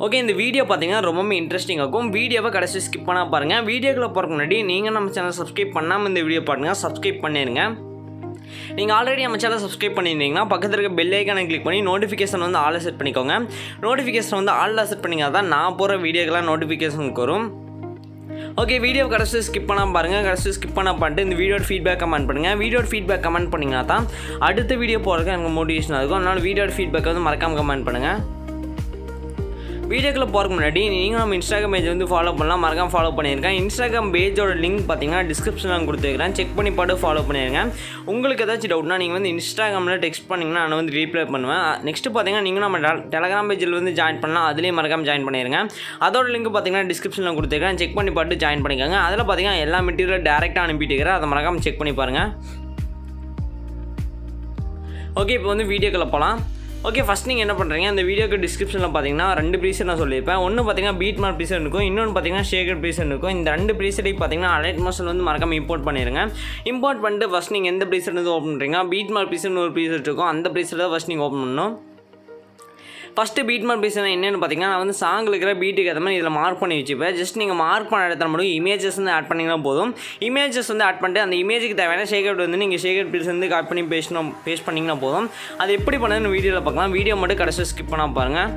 Okay, இந்த video பார்த்தீங்கன்னா ரொம்பவே இன்ட்ரெஸ்டிங்காக இருக்கும். வீடியோவை கடைசி ஸ்கிப் பண்ணால் பாருங்கள். வீடியோக்குள்ளே போகிறதுக்கு முன்னாடி நீங்கள் நம்ம சேனல் சப்ஸ்கிரைப் பண்ணாமல் இந்த வீடியோ பாருங்கள், சப்ஸ்கிரைப் பண்ணிடுங்க. நீங்கள் ஆல்ரெடி நம்ம சேனல் சப்ஸ்கிரைப் பண்ணியிருந்தீங்கன்னா பக்கத்தில் இருக்க பெல் ஐக்கானை கிளிக் பண்ணி நோட்டிஃபிகேஷன் வந்து ஆல் செட் பண்ணிக்கோங்க. நோட்டிஃபிகேஷன் வந்து ஆல் செட் பண்ணிங்கன்னா தான் நான் போகிற வீடியோக்கெல்லாம் நோட்டிஃபிகேஷனுக்கு வரும். ஓகே, வீடியோ கடைசி ஸ்கிப் பண்ணாமல் பாருங்கள். கடைசி ஸ்கிப் பண்ண பண்ணிட்டு இந்த வீடியோட ஃபீட்பேக் கமெண்ட் பண்ணுங்கள். வீடியோட ஃபீட்பேக் கமெண்ட் பண்ணிங்கன்னா தான் அடுத்த வீடியோ போகிறதுக்கு எனக்கு மோட்டிவேஷனாக இருக்கும். அதனால் வீடியோட ஃபீட்பேக் வந்து மறக்காமல் கமெண்ட் பண்ணுங்கள். வீடியோக்குள்ளே போகிறதுக்கு முன்னாடி நீங்கள் நம்ம இன்ஸ்டாகிராம் பேஜ் வந்து ஃபாலோ பண்ணலாம், மறக்காமல் ஃபாலோ பண்ணியிருக்கேன். இன்ஸ்டாகிராம் பேஜோட லிங்க் பார்த்தீங்கன்னா டிஸ்கிரிப்ஷனில் கொடுத்துருக்கிறேன், செக் பண்ணி பாட்டு ஃபாலோ பண்ணிடுங்க. உங்களுக்கு ஏதாச்சும் டவுட்னா நீங்கள் வந்து இன்ஸ்டாகிராமில் டெக்ஸ்ட் பண்ணிங்கன்னா நான் வந்து ரீப்ளை பண்ணுவேன். நெக்ஸ்ட்டு பார்த்தீங்கன்னா நீங்கள் நம்ம டெலகிராம் பேஜில் வந்து ஜாயின் பண்ணலாம், அதுலேயும் மறக்காமல் ஜாயின் பண்ணிடுங்க. அதோட லிங்க் பார்த்தீங்கன்னா டிஸ்கிரிப்ஷனில் கொடுத்துருக்கேன், செக் பண்ணி பாட்டு ஜாயின் பண்ணிக்கோங்க. அதில் பார்த்தீங்கன்னா எல்லா மெட்டீரியலும் டேரெக்டாக அனுப்பிட்டுக்கிறேன், அதை மறக்காமல் செக் பண்ணி பாருங்கள். ஓகே, இப்போ வந்து வீடியோக்குள்ளே போகலாம். ஓகே, ஃபஸ்ட் நீங்கள் என்ன பண்ணுறீங்க, இந்த வீடியோக்கு டிஸ்கிரிப்ஷனில் பார்த்தீங்கன்னா 2 ப்ரீசெட் நான் சொல்லியிருப்பேன். ஒன்று பார்த்தீங்கன்னா பீட் மார்க் ப்ரீசெட் இருக்கும், இன்னொன்று பார்த்தீங்கன்னா ஷேகர் ப்ரீசெட் இருக்கும். இந்த 2 ப்ரீசெட்டையும் பார்த்தீங்கன்னா அலைட் மோஷன் வந்து மறக்காமல் இம்போர்ட் பண்ணிடுங்க. இம்போர்ட் பண்ணிட்டு ஃபஸ்ட் நீங்கள் எந்த ப்ரீசெட் வந்து ஓப்பன் பண்ணுறீங்க, பீட் மார்க் ப்ரீசெட்னு ஒரு ப்ரீசெட் இருக்கும், அந்த ப்ரீசெட் தான் ஃபஸ்ட் நீங்கள் ஓப்பன் பண்ணணும். ஃபஸ்ட்டு பீட் மார்க் ப்ரீசெட் என்னென்னு பார்த்தீங்கன்னா நான் வந்து சாங்கில் இருக்கிற பீட்டுக்கு ஏற்ற மாதிரி இதில் மார்க் பண்ணி வச்சுப்பேன். ஜஸ்ட் நீங்கள் மார்க் பண்ண இடத்துல மட்டும் இமேஜஸ் வந்து ஆட் பண்ணிங்கன்னா போதும். இமேஜஸ் வந்து ஆட் பண்ணிட்டு அந்த இமேஜுக்கு தேவையான ஷேகர் வந்து நீங்கள் ஷேகர் ப்ரீஸ் வந்து காப்பி பண்ணி பேஸ்ட் பண்ணிங்கன்னா போதும். அது எப்படி பண்ணதுன்னு வீடியோவில் பார்க்கலாம். வீடியோ மட்டும் கடைசி ஸ்கிப் பண்ணால் பாருங்கள்.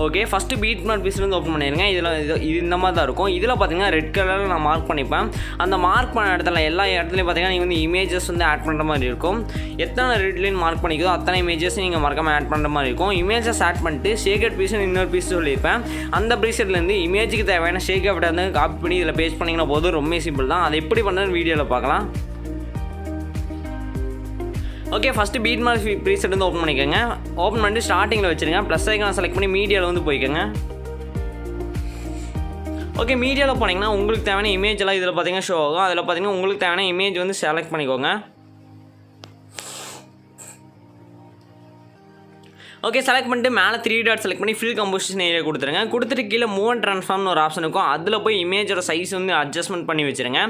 Okay, first beat mark piece வந்து ஓப்பன் பண்ணிடுங்க. இது இந்த மாதிரி தான் இருக்கும். இதில் பார்த்தீங்கன்னா ரெட் கலரில் நான் மார்க் பண்ணிப்பேன். அந்த மார்க் பண்ண இடத்துல எல்லா இடத்துலையும் பார்த்தீங்கன்னா நீங்கள் வந்து இமேஜஸ் வந்து ஆட் பண்ணுற மாதிரி இருக்கும். எத்தனை ரெட் லைன் மார்க் பண்ணிக்கிறதோ அத்தனை இமேஜஸ் நீங்கள் மறக்காமல் ஆட் பண்ணுற மாதிரி இருக்கும். இமேஜஸ் ஆட் பண்ணிட்டு ஷேகர் பீஸ்னு இன்னொரு பீஸ் சொல்லியிருப்பேன். அந்த ப்ரீசெட்லேருந்து இமேஜுக்கு தேவையான ஷேகர் வந்து காப்பி பண்ணி இதில் பேஸ்ட் பண்ணிங்கன்னா போதும். ரொம்ப சிம்பிள் தான். அதை எப்படி பண்ணுறதுன்னு வீடியோவில் பார்க்கலாம். Okay, first beat mark preset வந்து ஓப்பன் பண்ணிக்கோங்க. ஓப்பன் பண்ணிட்டு ஸ்டார்டிங்கில் வச்சுருங்க. ப்ளஸ் ஐக்கான செலக்ட் பண்ணி மீடியாவில் வந்து போய்க்கோங்க. ஓகே, மீடியாவில் போனீங்கன்னா உங்களுக்கு தேவையான இமேஜ் எல்லாம் இதில் பார்த்தீங்கன்னா ஷோ ஆகும். அதில் பார்த்தீங்கன்னா உங்களுக்கு தேவையான இமேஜ் வந்து செலக்ட் பண்ணிக்கோங்க. ஓகே, செலக்ட் பண்ணிட்டு மேலே 3 டாட் செலக்ட் பண்ணி ஃபில் கம்போசிஷன் ஏரியா கொடுத்துருங்க. கொடுத்துட்டு கீழே மூவ் அண்ட் ட்ரான்ஸ்ஃபார்ம்னு ஒரு ஆப்ஷன் இருக்கும். அதில் போய் இமேஜோட சைஸ் வந்து அட்ஜஸ்ட்மெண்ட் பண்ணி வச்சுருங்க.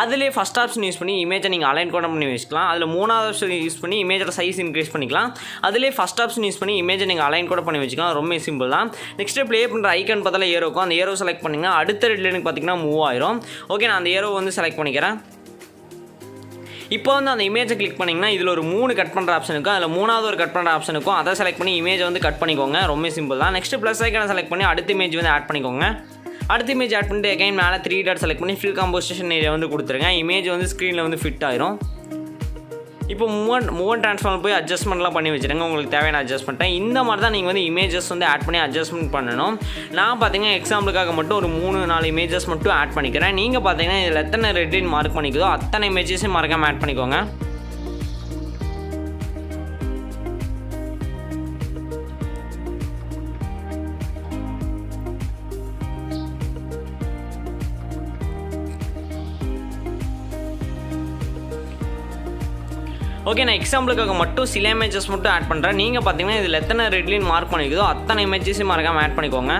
அதிலே ஃபஸ்ட் ஆப்ஷன் யூஸ் பண்ணி இமேஜை நீங்கள் அலைன் கூட பண்ணி வச்சுக்கலாம். அதில் 3வது ஆப்ஷன் யூஸ் பண்ணி இமேஜோட சைஸ் இன்க்ரீஸ் பண்ணிக்கலாம். அதிலே ஃபஸ்ட் ஆப்ஷன் யூஸ் பண்ணி இமேஜை நீங்கள் அலைன் கூட பண்ணி வச்சுக்கலாம். ரொம்ப சிம்பிள் தான். நெக்ஸ்ட்டு ப்ளே பண்ணுற ஐக்கான் பார்த்தாலும் ஏரோ இருக்கும். அந்த ஏரோ செலக்ட் பண்ணிங்கன்னா அடுத்த ரெட் லைனுக்கு பார்த்தீங்கன்னா மூவ் ஆயிரும். ஓகே, நான் அந்த ஏரோ வந்து செலக்ட் பண்ணிக்கிறேன். இப்போ வந்து அந்த இமேஜை கிளிக் பண்ணிங்கன்னா இதில் ஒரு 3 கட் பண்ணுற ஆப்ஷன் இருக்கும். அதில் 3வது ஒரு கட் பண்ணுற ஆப்ஷன் இருக்கும். அதை செலக்ட் பண்ணி இமேஜை வந்து கட் பண்ணிக்கோங்க. ரொம்ப சிம்பிள் தான். நெக்ஸ்ட் ப்ளஸ் ஐக்கான செலக்ட் பண்ணி அடுத்த இமேஜ் வந்து ஆட் பண்ணிக்கோங்க. அடுத்த இமேஜ் ஆட் பண்ணிட்டு அகைன் மேலே 3 டாட் செலக்ட் பண்ணி ஃபில் கம்போசிஷன் ஏரியா வந்து கொடுத்துருங்க. இமேஜ் வந்து ஸ்க்ரீனில் வந்து ஃபிட் ஆயிரும். இப்போ மூவ் அண்ட் ட்ரான்ஸ்ஃபார்ம் போய் அட்ஜஸ்ட்மெண்ட்லாம் பண்ணி வச்சுருங்க. உங்களுக்கு தேவையான அட்ஜஸ்ட்மெண்ட்டை இந்த மாதிரி தான் நீங்கள் வந்து இமேஜஸ் வந்து ஆட் பண்ணி அட்ஜஸ்ட்மெண்ட் பண்ணணும். நான் பார்த்தீங்கன்னா எக்ஸாம்பிளுக்காக மட்டும் ஒரு 3-4 இமேஜஸ் மட்டும் ஆட் பண்ணிக்கிறேன். நீங்கள் பார்த்தீங்கன்னா இதில் எத்தனை ரெட் லைன் மார்க் பண்ணிக்குதோ அத்தனை இமேஜஸையும் மறக்காமல் ஆட் பண்ணிக்கோங்க. ஓகே, நான் எக்ஸாம்பிளுக்காக மட்டும் சில இமேஜஸ் மட்டும் ஆட் பண்ணுறேன். நீங்கள் பார்த்தீங்கன்னா இதில் எத்தனை ரெட் லைன் மார்க் பண்ணிக்குதோ அத்தனை இமேஜஸையும் மறக்காமல் ஆட் பண்ணிக்கோங்க.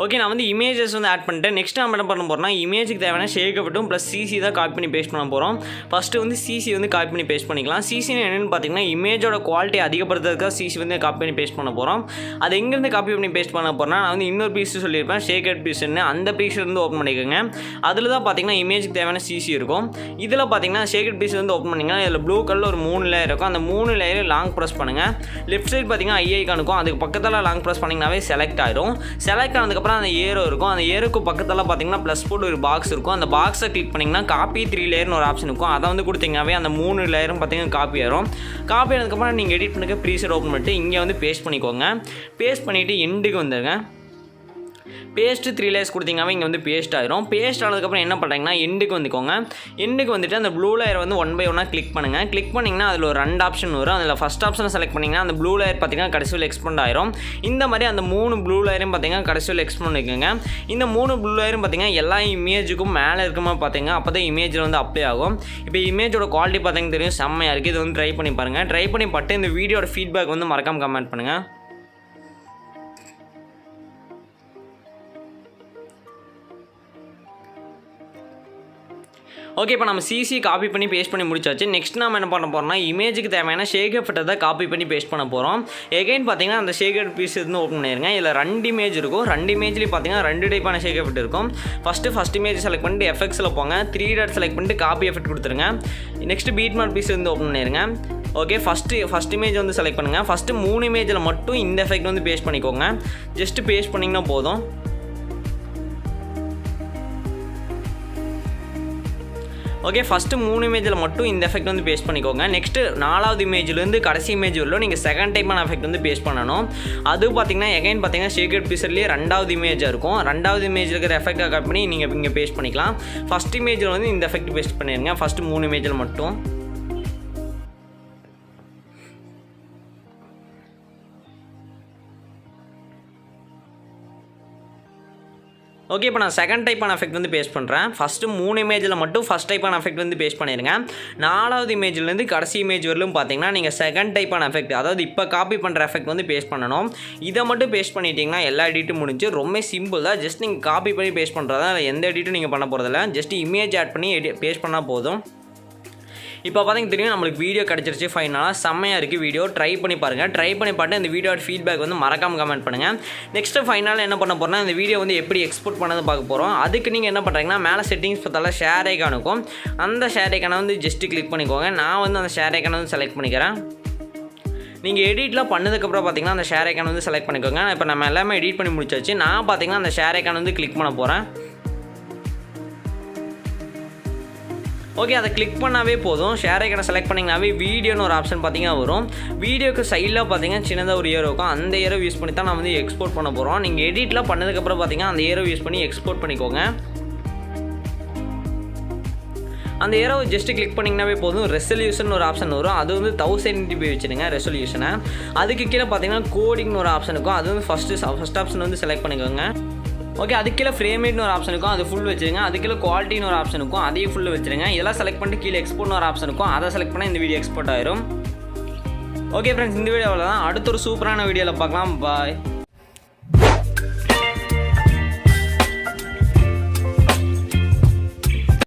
ஓகே, நான் வந்து இமேஜஸ் வந்து ஆட் பண்ணிட்டேன். நெக்ஸ்ட் நம்ம என்ன பண்ண போகிறோம்னா இமேஜுக்கு தேவையான ஷேக்கப்பட்டும் ப்ளஸ் சிசி தான் காப்பி பண்ணி பேஸ்ட் பண்ண போகிறோம். ஃபஸ்ட்டு வந்து சிசி வந்து காப்பி பண்ணி பேஸ்ட் பண்ணிக்கலாம். சிசின்னு என்னென்னு பார்த்தீங்கன்னா இமேஜோட குவாலிட்டி அதிகப்படுத்துறதுக்காக சிசி வந்து காப்பி பண்ணி பேஸ்ட் பண்ண போகிறோம். அது எங்கேருந்து காப்பி பண்ணி பேஸ்ட் பண்ண போகிறோம்னா நான் வந்து இன்னொரு பீஸ் சொல்லியிருப்பேன், ஷேக்கட் பீஸ்ன்னு. அந்த பீஸ் வந்து ஓப்பன் பண்ணிக்கோங்க. அதில் தான் பார்த்தீங்கன்னா இமேஜுக்கு தேவையான சிசி இருக்கும். இதில் பார்த்தீங்கன்னா ஷேக்கட் பீஸ் வந்து ஓப்பன் பண்ணிங்கன்னா இதில் ப்ளூ கலரில் ஒரு 3 லேயர் இருக்கும். அந்த 3 லேயர் லாங் ப்ரெஸ் பண்ணுங்கள். லெஃப்ட் சைடு பார்த்தீங்கன்னா ஐக்கான் இருக்கும். அதுக்கு பக்கத்தில் லாங் ப்ரெஸ் பண்ணிங்கனாவே செலக்ட் ஆகிடும். செலக்ட் ஆனதுக்கப்புறம் அந்த ஏரோ இருக்கும். அந்த ஏரோக்கு பக்கத்தில் பார்த்தீங்கன்னா ப்ளஸ் போட்டு ஒரு பாக்ஸ் இருக்கும். அந்த பாக்ஸை கிளிக் பண்ணிங்கன்னா காப்பி 3 லேயர்னு ஒரு ஆப்ஷன் இருக்கும். அதை வந்து கொடுத்தீங்கன்னாவே அந்த 3 லேயரும் பார்த்தீங்கன்னா காப்பி ஆயிரும். காப்பி ஆனதுக்கப்புறம் நீங்கள் எடிட் பண்ணிக்க ப்ரீசெட் ஓப்பன் பண்ணிட்டு இங்கே வந்து பேஸ்ட் பண்ணிக்கோங்க. பேஸ்ட் பண்ணிவிட்டு எண்டுக்கு வந்துடுங்க. பேஸ்ட்டு 3 லேயர்ஸ் கொடுத்தீங்கன்னா இங்கே வந்து பேஸ்ட் ஆயிரும். பேஸ்ட் ஆனதுக்கப்புறம் என்ன பண்ணுறீங்கன்னா எண்டுக்கு வந்துக்கோங்க. எண்டுக்கு வந்துட்டு அந்த ப்ளூ லேயர் வந்து 1 by 1 கிளிக் பண்ணுங்கள். கிளிக் பண்ணிங்கன்னா அதில் ஒரு 2 ஆப்ஷன் வரும். அதில் ஃபஸ்ட் ஆப்ஷனை செலக்ட் பண்ணிங்கன்னா அந்த ப்ளூ லேயர் பார்த்தீங்கன்னா கடைசியில் எக்ஸ்பெண்ட் ஆயிரும். இந்த மாதிரி அந்த 3 ப்ளூ லேயரும் பார்த்தீங்கன்னா கடைசியில் எக்ஸ்பெண்ட் பண்ணிக்கோங்க. இந்த 3 ப்ளூ லேயரும் பார்த்தீங்கன்னா எல்லா இமேஜுக்கும் மேலே இருக்குமா பார்த்தீங்க அப்போ தான் இமேஜில் வந்து அப்ளை ஆகும். இப்போ இமேஜோட குவாலிட்டி பார்த்தீங்கன்னா தெரியும், செம்மையாக இருக்குது. இது வந்து ட்ரை பண்ணி பாருங்கள். ட்ரை பண்ணி பார்த்து இந்த வீடியோட ஃபீட்பேக் வந்து மறக்காமல் கமெண்ட் பண்ணுங்கள். ஓகே, இப்போ நம்ம சிசி காப்பி பண்ணி பேஸ்ட் பண்ணி முடிச்சாச்சு. நெக்ஸ்ட் நம்ம என்ன பண்ண போகிறோம்னா இமேஜுக்கு தேவையான ஷேக் எஃபெக்ட்டை தான் காப்பி பண்ணி பேஸ்ட் பண்ண போகிறோம். எகைன் பார்த்தீங்கன்னா அந்த ஷேக் எஃபெக்ட் பீஸ் வந்து ஓப்பன் பண்ணிடுங்க. இதில் 2 இமேஜ் இருக்கும். 2 இமேஜ்லேயும் பார்த்தீங்கன்னா 2 டைப்பான ஷேக் எஃபெக்ட் இருக்கும். ஃபஸ்ட் இமேஜ் செலக்ட் பண்ணிட்டு எஃபெக்ட்ஸில் போங்க. 3 டாட் செலக்ட் பண்ணிட்டு காப்பி எஃபெக்ட் கொடுத்துருங்க. நெக்ஸ்ட் பீட் மார்க் பீஸ் வந்து ஓப்பன் பண்ணிடுங்க. ஓகே, ஃபஸ்ட் இமேஜ் வந்து செலக்ட் பண்ணுங்கள். ஃபஸ்ட்டு 3 இமேஜில் மட்டும் இந்த எஃபெக்ட் வந்து பேஸ்ட் பண்ணிக்கோங்க. ஜஸ்ட் பேஸ்ட் பண்ணிங்கன்னா போதும். ஓகே, ஃபஸ்ட்டு 3 இமேஜில் மட்டும் இந்த எஃபெக்ட் வந்து பேஸ்ட் பண்ணிக்கோங்க. நெக்ஸ்ட்டு 4வது இமேஜ்லேருந்து கடைசி இமேஜ் வரலும் நீங்கள் செகண்ட் டைப்பான எஃபெக்ட் வந்து பேஸ்ட் பண்ணணும். அது பார்த்தீங்கன்னா எகைன் பார்த்தீங்கன்னா ஷேக்கட் பீஸர்லேயே 2வது இமேஜாக இருக்கும். 2வது இமேஜில் இருக்கிற எஃபெக்டை கட் பண்ணி நீங்கள் இங்கே பேஸ்ட் பண்ணிக்கலாம். ஃபஸ்ட் இமேஜில் வந்து இந்த எஃபெக்ட் பேஸ்ட் பண்ணிடுங்க. ஃபஸ்ட்டு 3 இமேஜில் மட்டும். ஓகே, இப்போ நான் செகண்ட் டைப்பான எஃபெக்ட் வந்து பேஸ்ட் பண்ணுறேன். ஃபஸ்ட்டு 3 இமேஜில் மட்டும் ஃபஸ்ட் டைப்பான எஃபெக்ட் வந்து பேஸ்ட் பண்ணிடுங்க. 4வது இமேஜ்லேருந்து கடைசி இமேஜ் வரலும் பார்த்தீங்கன்னா நீங்கள் செகண்ட் டைப்பான எஃபெக்ட், அதாவது இப்போ காப்பி பண்ணுற எஃபெக்ட் வந்து பேஸ்ட் பண்ணணும். இதை மட்டும் பேஸ்ட் பண்ணிட்டீங்கன்னா எல்லா எடிட்டும் முடிஞ்சு. ரொம்ப சிம்பிள் தான். ஜஸ்ட் நீங்கள் காப்பி பண்ணி பேஸ்ட் பண்ணுறதா, எந்த எடிட்டும் நீங்கள் பண்ண போகிறதில்ல. ஜஸ்ட் இமேஜ் ஆட் பண்ணி பேஸ்ட் பண்ணால் போதும். இப்போ பார்த்தீங்கன்னா தெரியும் நம்மளுக்கு வீடியோ கிடச்சிருச்சு. ஃபைனலாக செம்மையாக இருக்குது வீடியோ. ட்ரை பண்ணி பாருங்கள். ட்ரை பண்ணி பார்த்து இந்த வீடியோட ஃபீட்பேக் வந்து மறக்காமல் கமெண்ட் பண்ணுங்கள். நெக்ஸ்ட்டு ஃபைனலாக என்ன பண்ண போகிறோம்னா இந்த வீடியோ வந்து எப்படி எக்ஸ்போர்ட் பண்ணது பார்க்க போகிறோம். அதுக்கு நீங்கள் என்ன பண்ணுறீங்கன்னா மேலே செட்டிங்ஸ் பார்த்தால ஷேர் ஐக்கான் இருக்கும். அந்த ஷேர் ஐக்கானை வந்து ஜஸ்ட்டு கிளிக் பண்ணிக்கோங்க. நான் வந்து அந்த ஷேர் ஐக்கானை வந்து செலக்ட் பண்ணிக்கிறேன். நீங்கள் எடிட்லாம் பண்ணதுக்கப்புறம் பார்த்தீங்கன்னா அந்த ஷேர் ஐக்கான் வந்து செலக்ட் பண்ணிக்கோங்க. இப்போ நம்ம எல்லாமே எடிட் பண்ணி முடிச்சாச்சு. நான் பார்த்தீங்கன்னா அந்த ஷேர் ஐக்கான் வந்து கிளிக் பண்ண போகிறேன். ஓகே, அதை கிளிக் பண்ணாவே போதும். ஷேர் ஐக்கானை செலக்ட் பண்ணிங்கனாவே வீடியோன்னு ஒரு ஆப்ஷன் பார்த்தீங்கன்னா வரும். வீடியோக்கு சைடில் பார்த்தீங்கன்னா சின்னதாக ஒரு ஏரோ இருக்கும். அந்த ஏரோ யூஸ் பண்ணி தான் நான் வந்து எக்ஸ்போர்ட் பண்ண போகிறோம். நீங்கள் எடிட்லாம் பண்ணதுக்கப்புறம் பார்த்தீங்கன்னா அந்த ஏரோ யூஸ் பண்ணி எக்ஸ்போர்ட் பண்ணிக்கோங்க. அந்த ஏரோ ஜஸ்ட்டு கிளிக் பண்ணிங்கனாவே போதும். ரெசல்யூஷன் ஒரு ஆப்ஷன் வரும். அது வந்து 1080p வச்சுருங்க ரெசல்யூஷனை. அதுக்கு கீழே பார்த்தீங்கன்னா கோடிங்னு ஒரு ஆப்ஷன் இருக்கும். அது வந்து ஃபஸ்ட் ஆப்ஷன் வந்து செலக்ட் பண்ணிக்கோங்க. ஓகே, அதுக்கு கீழே ஃப்ரேமேட்னு ஒரு ஆப்ஷன் இருக்கும். அது ஃபுல் வச்சுருங்க. அதுக்கு கீழே குவாலிட்டின்னு ஒரு ஆப்ஷன் இருக்கும். அதையும் ஃபுல் வச்சுருங்க. இதெல்லாம் செலக்ட் பண்ணிட்டு கீழே எக்ஸ்போர்ட்னு ஒரு ஆப்ஷன் இருக்கும். அதை செலக்ட் பண்ணால் இந்த வீடியோ எக்ஸ்போர்ட் ஆயிரும். ஓகே ஃப்ரெண்ட்ஸ், இந்த வீடியோவில் தான் அடுத்த ஒரு சூப்பரான வீடியோவில் பார்க்கலாம். பாய்.